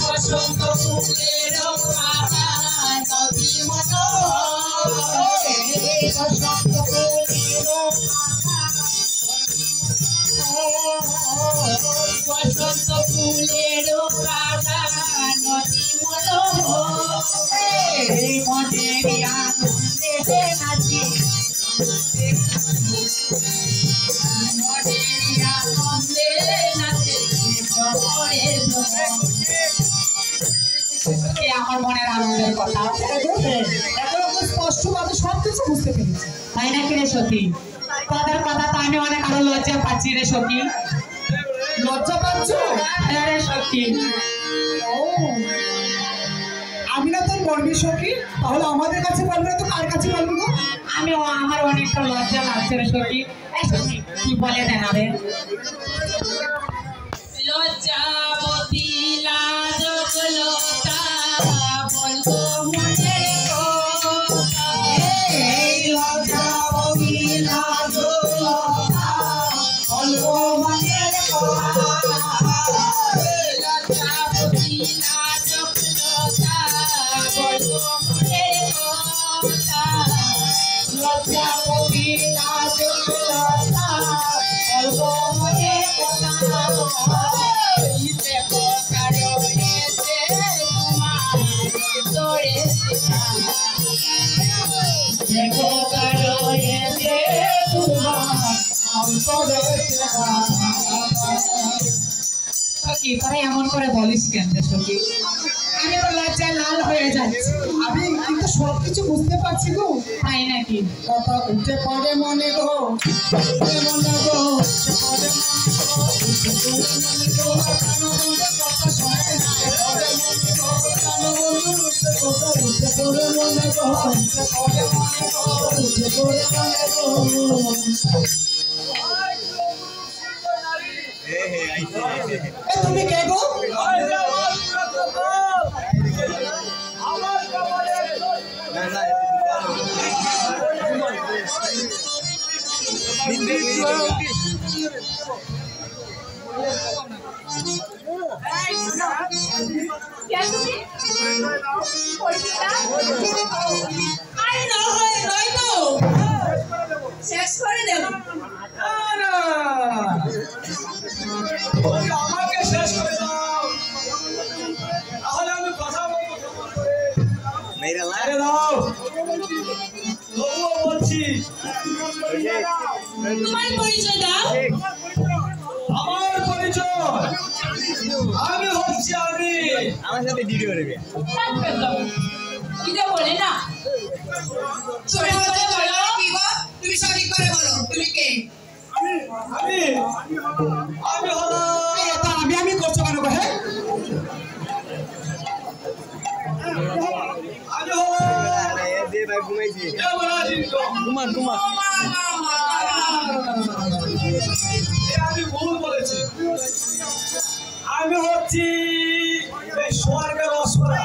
বসন্ত ফুলের বাগান অতি মনোহর, বসন্ত ফুলের বসন্ত ফুলের বাগান অতি মনোহর, মনের আনন্দে নাচি মনের আনন্দে নাচে আমার মনের আনন্দের কথা স্পষ্টভাবে সবকিছু বুঝতে পেরেছি, তাই নাকি রে সখী? তাদের কথা তো আমি অনেক আরো লজ্জা পাচ্ছি রে সখী। লজ্জা পাচ্ছ? হ্যাঁ রে সখী। আমি না তোর বলবি সখী, তাহলে আমাদের কাছে বলবি না তো কার কাছে বলবি গো? আমি আমার অনেকটা লজ্জা লাগছে রে সখী। কি বলে দেন রে? লজ্জাবতী লাজকলতা বলবো মনের কথা, লজ্জাবতী লাজকলতা বলবো মনের কথা, লজ্জাবতী লাজকলতা বলবো মনের কথা, লজ্জাবতী লাজকলতা বলবো মনের কথা। এমন করে বলিস কেন সখী? আমি তো লজ্জায় লাল হয়ে যাচ্ছি। আমি কিন্তু সবকিছু বুঝতে পারছি গো। তাই নাকি? কথা উঠে পড়ে মনে গো, মনে গো তুমি কে গো? শেষ করে দেব আমাকে শেষ করে দাও, তাহলে আমি কথা বলবো দাও। তবুও বলছি তোমার পরিচয় দাও। আমার পরিচয় আমি হচ্ছি আমি। আমার সাথে ডিউটি করবে কিটা বলে না? সঠিক করে বলো। কি গো? তুমি সঠিক করে বলো, তুমি কে? আমি আমি হলো এটা। আমি করছো কেন গো? হ্যাঁ আমি হলো দে ভাই ঘুমাইছি। কুমার কুমার আমি ভুল বলেছি। আমি হচ্ছি স্বর্গের অসুরা।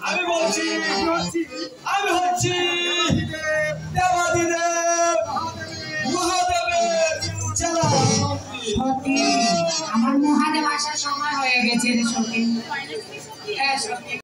আমি বলছি আমি হচ্ছি দেবাদিদেব মহাদেবের ছেলে। আমার মহাদেব আসার সময় হয়ে গেছে রে সখী।